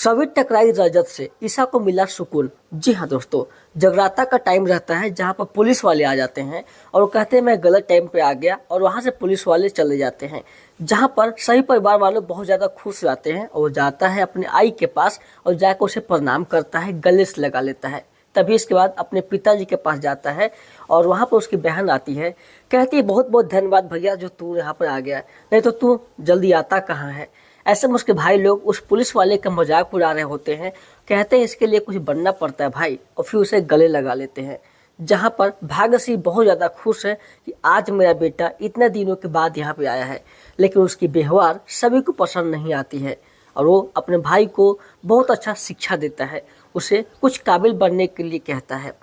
सभी टकराई रजत से, ईशा को मिला सुकून। जी हाँ दोस्तों, जगराता का टाइम रहता है जहाँ पर पुलिस वाले आ जाते हैं और वो कहते हैं मैं गलत टाइम पे आ गया, और वहाँ से पुलिस वाले चले जाते हैं। जहाँ पर सभी परिवार वाले बहुत ज़्यादा खुश रहते हैं और वो जाता है अपने आई के पास और जाकर उसे प्रणाम करता है, गले से लगा लेता है। तभी इसके बाद अपने पिताजी के पास जाता है और वहाँ पर उसकी बहन आती है, कहती है बहुत बहुत धन्यवाद भैया जो तू यहाँ पर आ गया, नहीं तो तू जल्दी आता कहाँ है। ऐसे में उसके भाई लोग उस पुलिस वाले का मजाक उड़ा रहे होते हैं, कहते हैं इसके लिए कुछ बनना पड़ता है भाई, और फिर उसे गले लगा लेते हैं। जहाँ पर भाग्यश्री बहुत ज़्यादा खुश है कि आज मेरा बेटा इतने दिनों के बाद यहाँ पे आया है, लेकिन उसकी व्यवहार सभी को पसंद नहीं आती है और वो अपने भाई को बहुत अच्छा शिक्षा देता है, उसे कुछ काबिल बनने के लिए कहता है।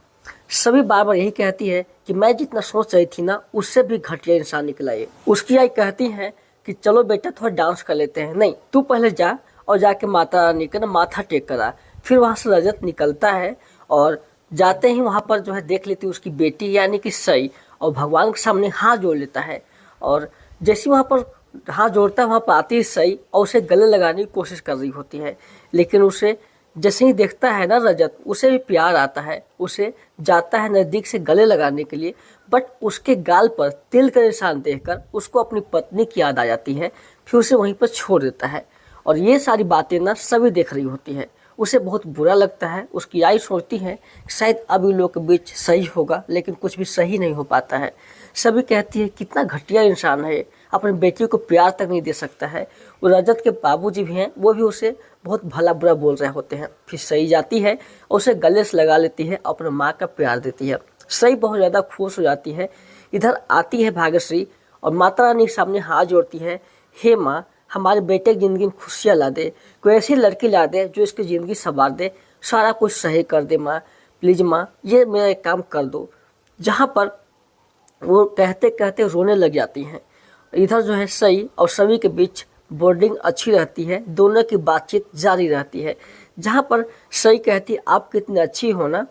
सभी बार बार यही कहती है कि मैं जितना सोच रही थी ना उससे भी घटिया इंसान निकला ये। उसकी आई कहती है कि चलो बेटा थोड़ा डांस कर लेते हैं, नहीं तू पहले जा और जाके माता रानी का ना माथा टेक करा। फिर वहाँ से रजत निकलता है और जाते ही वहाँ पर जो है देख लेती है उसकी बेटी यानी कि सई, और भगवान के सामने हाथ जोड़ लेता है। और जैसे वहाँ पर हाथ जोड़ता है वहाँ पर आती है सई और उसे गले लगाने की कोशिश कर रही होती है, लेकिन उसे जैसे ही देखता है ना रजत, उसे भी प्यार आता है, उसे जाता है नज़दीक से गले लगाने के लिए, बट उसके गाल पर तिल का निशान देखकर उसको अपनी पत्नी की याद आ जाती है, फिर उसे वहीं पर छोड़ देता है। और ये सारी बातें ना सभी देख रही होती है, उसे बहुत बुरा लगता है। उसकी आई सोचती है कि शायद अब इन लोगों के बीच सही होगा, लेकिन कुछ भी सही नहीं हो पाता है। सभी कहती है कितना घटिया इंसान है, अपनी बेटी को प्यार तक नहीं दे सकता है। वो रजत के बाबूजी भी हैं, वो भी उसे बहुत भला बुरा बोल रहे होते हैं। फिर सही जाती है और उसे गले से लगा लेती है, अपने माँ का प्यार देती है। सही बहुत ज़्यादा खुश हो जाती है। इधर आती है भाग्यश्री और माता रानी के सामने हाथ जोड़ती है, हे माँ हमारे बेटे की ज़िंदगी में खुशियाँ ला दे, कोई ऐसी लड़की ला दे जो इसकी ज़िंदगी संवार दे, सारा कुछ सही कर दे माँ, प्लीज़ माँ ये मेरा एक काम कर दो। जहाँ पर वो कहते कहते रोने लग जाती हैं। इधर जो है सई और सभी के बीच बॉन्डिंग अच्छी रहती है, दोनों की बातचीत जारी रहती है। जहाँ पर सई कहती आप कितनी अच्छी हो ना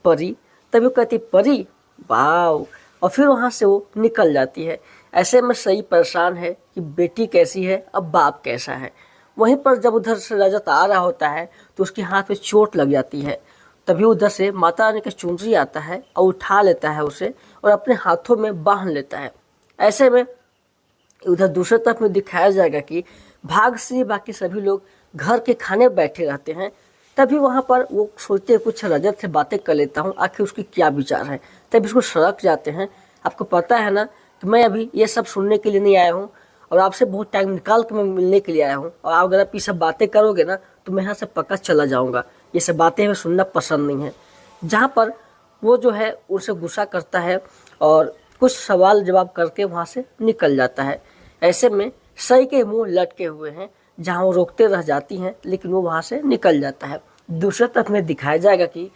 परी, तभी वो कहती परी वाव, और फिर वहाँ से वो निकल जाती है। ऐसे में सई परेशान है कि बेटी कैसी है अब बाप कैसा है। वहीं पर जब उधर से रजत आ रहा होता है तो उसके हाथ में चोट लग जाती है, तभी उधर से माता रानी का चुनरी आता है और उठा लेता है उसे और अपने हाथों में बांध लेता है। ऐसे में उधर दूसरे तरफ में दिखाया जाएगा कि भाग्यश्री बाकी सभी लोग घर के खाने बैठे रहते हैं। तभी वहाँ पर वो सोचते हैं कुछ रजत से बातें कर लेता हूँ, आखिर उसकी क्या विचार है। तभी उसको सड़क जाते हैं। आपको पता है ना कि मैं अभी ये सब सुनने के लिए नहीं आया हूँ और आपसे बहुत टाइम निकाल के मैं मिलने के लिए आया हूँ, और आप अगर आप ये सब बातें करोगे ना तो मैं यहाँ से पक्का चला जाऊँगा। ये सब बातें हमें सुनना पसंद नहीं है। जहाँ पर वो जो है उनसे गुस्सा करता है और कुछ सवाल जवाब करके वहाँ से निकल जाता है। ऐसे में सई के मुंह लटके हुए हैं, जहाँ वो रोकते रह जाती हैं, लेकिन वो वहाँ से निकल जाता है। दूसरे तरफ में दिखाया जाएगा कि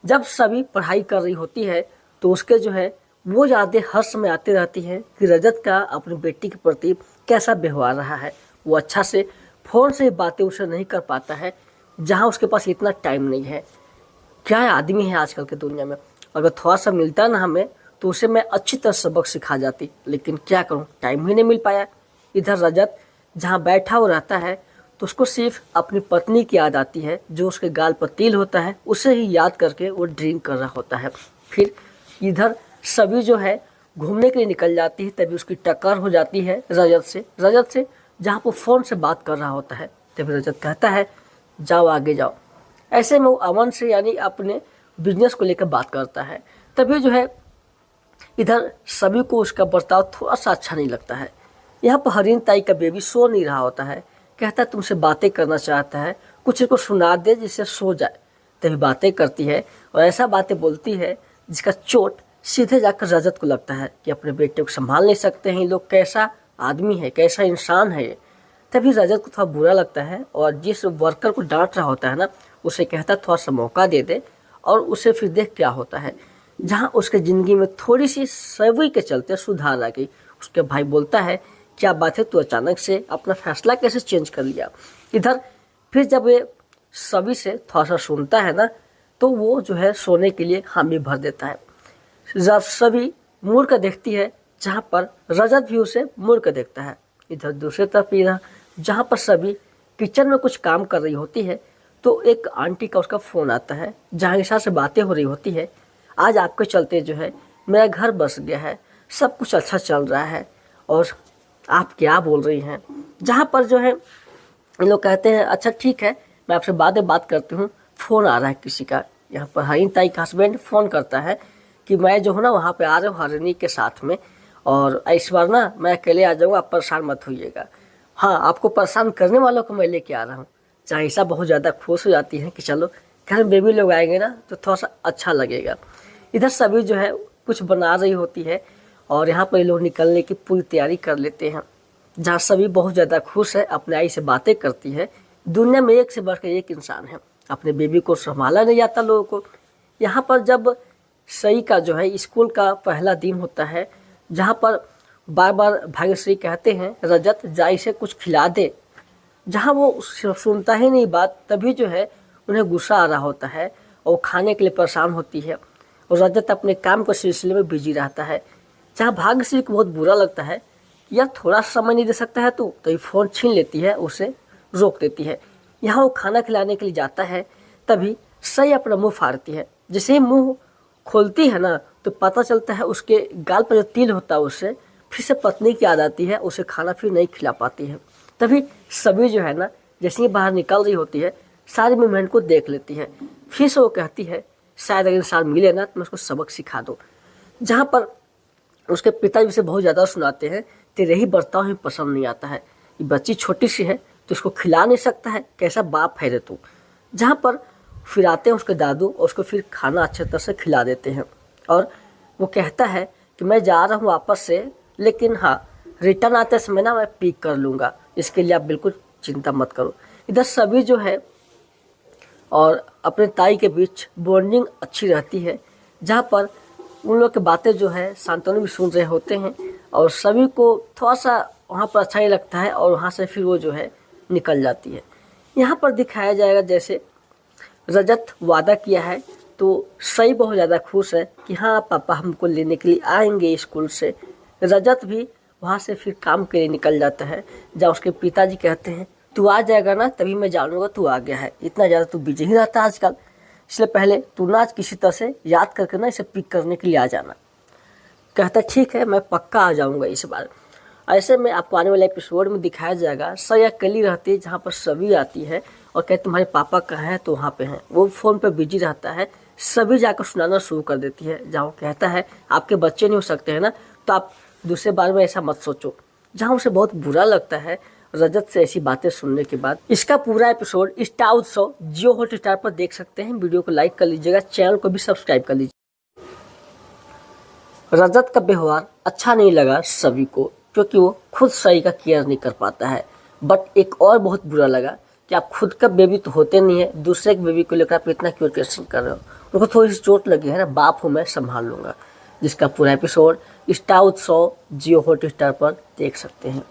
जब सभी पढ़ाई कर रही होती है तो उसके जो है वो यादें हर समय आती रहती हैं कि रजत का अपनी बेटी के प्रति कैसा व्यवहार रहा है। वो अच्छा से फ़ोन से बातें उसे नहीं कर पाता है, जहाँ उसके पास इतना टाइम नहीं है। क्या आदमी है आजकल के दुनिया में, अगर थोड़ा सा मिलता ना हमें तो उसे मैं अच्छी तरह सबक सिखा जाती, लेकिन क्या करूं टाइम ही नहीं मिल पाया। इधर रजत जहां बैठा हुआ रहता है तो उसको सिर्फ अपनी पत्नी की याद आती है, जो उसके गाल पर तिल होता है उसे ही याद करके वो ड्रिंक कर रहा होता है। फिर इधर सभी जो है घूमने के लिए निकल जाती है, तभी उसकी टक्कर हो जाती है रजत से जहाँ वो फ़ोन से बात कर रहा होता है। तभी रजत कहता है जाओ आगे जाओ। ऐसे में वो अमन से यानी अपने बिजनेस को लेकर बात करता है। तभी जो है इधर सभी को उसका बर्ताव थोड़ा सा अच्छा नहीं लगता है। यहाँ पर हरीन ताई का बेबी सो नहीं रहा होता है, कहता है तुमसे बातें करना चाहता है, कुछ इसको सुना दे जिससे सो जाए। तभी बातें करती है और ऐसा बातें बोलती है जिसका चोट सीधे जाकर रजत को लगता है कि अपने बेटे को संभाल नहीं सकते हैं ये लोग, कैसा आदमी है, कैसा इंसान है ये। तभी रजत को थोड़ा बुरा लगता है और जिस वर्कर को डांट रहा होता है ना उसे कहता है थोड़ा सा मौका दे दे और उसे फिर देख क्या होता है। जहाँ उसके ज़िंदगी में थोड़ी सी सवई के चलते सुधार आ गई। उसके भाई बोलता है क्या बात है तू अचानक से अपना फैसला कैसे चेंज कर लिया। इधर फिर जब ये सभी से थोड़ा सा सुनता है ना तो वो जो है सोने के लिए हामी भर देता है। जब सभी मुड़ कर देखती है जहाँ पर रजत भी उसे मुड़ कर देखता है। इधर दूसरी तरफ इधर जहाँ पर सभी किचन में कुछ काम कर रही होती है तो एक आंटी का उसका फ़ोन आता है जहाँ ईशा से बातें हो रही होती है, आज आपके चलते जो है मेरा घर बस गया है, सब कुछ अच्छा चल रहा है और आप क्या बोल रही हैं। जहाँ पर जो है इन लोग कहते हैं अच्छा ठीक है मैं आपसे बाद में बात करती हूँ, फ़ोन आ रहा है किसी का। यहाँ पर हरीन ताई का हस्बैंड फ़ोन करता है कि मैं जो हूँ ना वहाँ पे आ रहा हूँ हरिणी के साथ में, और इस बार ना मैं अकेले आ जाऊँगा, आप परेशान मत होइएगा। हाँ, आपको परेशान करने वालों को मैं लेके आ रहा हूँ। चाइसा बहुत ज़्यादा खुश हो जाती है कि चलो घर में बेबी लोग आएंगे ना तो थोड़ा सा अच्छा लगेगा। इधर सभी जो है कुछ बना रही होती है और यहाँ पर ये लोग निकलने की पूरी तैयारी कर लेते हैं। जहाँ सभी बहुत ज़्यादा खुश है, अपने आई से बातें करती है। दुनिया में एक से बढ़कर एक इंसान है, अपने बेबी को संभाला नहीं जाता लोगों को। यहाँ पर जब सई का जो है स्कूल का पहला दिन होता है, जहाँ पर बार बार भाग्यश्री कहते हैं रजत जा इसे कुछ खिला दे, जहाँ वो सुनता ही नहीं बात, तभी जो है उन्हें गुस्सा आ रहा होता है और वो खाने के लिए परेशान होती है और रजत अपने काम के सिलसिले में बिजी रहता है। जहाँ भाग्यश्री को बहुत बुरा लगता है, यार थोड़ा समय नहीं दे सकता है तो ये फ़ोन छीन लेती है, उसे रोक देती है। यहाँ वो खाना खिलाने के लिए जाता है, तभी सही अपना मुंह फाड़ती है। जैसे ही मुंह खोलती है ना तो पता चलता है उसके गाल पर जो तिल होता है उससे फिर से पत्नी की याद आती है, उसे खाना फिर नहीं खिला पाती है। तभी सभी जो है ना जैसे ही बाहर निकल रही होती है सारे मूवमेंट को देख लेती है। फिर से वो कहती है शायद अगर इंसान मिले ना तो मैं उसको सबक सिखा दूँ। जहाँ पर उसके पिताजी उसे बहुत ज़्यादा सुनाते हैं, तेरे ही बर्ताव हमें पसंद नहीं आता है, ये बच्ची छोटी सी है तो इसको खिला नहीं सकता है, कैसा बाप है रे तू। जहाँ पर फिर आते हैं उसके दादू और उसको फिर खाना अच्छे तरह से खिला देते हैं और वो कहता है कि मैं जा रहा हूँ वापस से, लेकिन हाँ रिटर्न आते समय ना मैं पिक कर लूँगा, इसके लिए आप बिल्कुल चिंता मत करो। इधर सभी जो है और अपने ताई के बीच बॉन्डिंग अच्छी रहती है, जहाँ पर उन लोग की बातें जो है शांतनु भी सुन रहे होते हैं और सभी को थोड़ा सा वहाँ पर अच्छा ही लगता है और वहाँ से फिर वो जो है निकल जाती है। यहाँ पर दिखाया जाएगा जैसे रजत वादा किया है तो सही बहुत ज़्यादा खुश है कि हाँ पापा हमको लेने के लिए आएंगे स्कूल से। रजत भी वहाँ से फिर काम के लिए निकल जाता है, जहाँ उसके पिताजी कहते हैं तू आ जाएगा ना तभी मैं जानूंगा तू आ गया है, इतना ज़्यादा तू बिजी ही रहता है आजकल, इसलिए पहले तू ना आज किसी तरह से याद करके ना इसे पिक करने के लिए आ जाना। कहता ठीक है मैं पक्का आ जाऊँगा इस बार। ऐसे में आपको आने वाले एपिसोड में दिखाया जाएगा सही अकेली रहती है, जहाँ पर सभी आती है और कहते तुम्हारे पापा कहाँ हैं, तो वहाँ पे हैं। वो फ़ोन पे बिजी रहता है, सभी जाकर सुनाना शुरू कर देती है, जहाँ वो कहता है आपके बच्चे नहीं हो सकते हैं ना तो आप दूसरे बार में ऐसा मत सोचो। जहाँ उसे बहुत बुरा लगता है रजत से ऐसी बातें सुनने के बाद। इसका पूरा एपिसोड स्टार उत्सव जियो हॉटस्टार पर देख सकते हैं। वीडियो को लाइक कर लीजिएगा, चैनल को भी सब्सक्राइब कर लीजिए। रजत का व्यवहार अच्छा नहीं लगा सभी को, क्योंकि वो खुद सही का केयर नहीं कर पाता है। बट एक और बहुत बुरा लगा कि आप खुद का बेबी तो होते नहीं है, दूसरे के बेबी को लेकर आप इतना क्यों टेंशन कर रहे हो। उनको थोड़ी सी चोट लगी है ना, बाप हूँ मैं संभाल लूँगा। जिसका पूरा एपिसोड स्टार उत्सव जियो हॉटस्टार पर देख सकते हैं।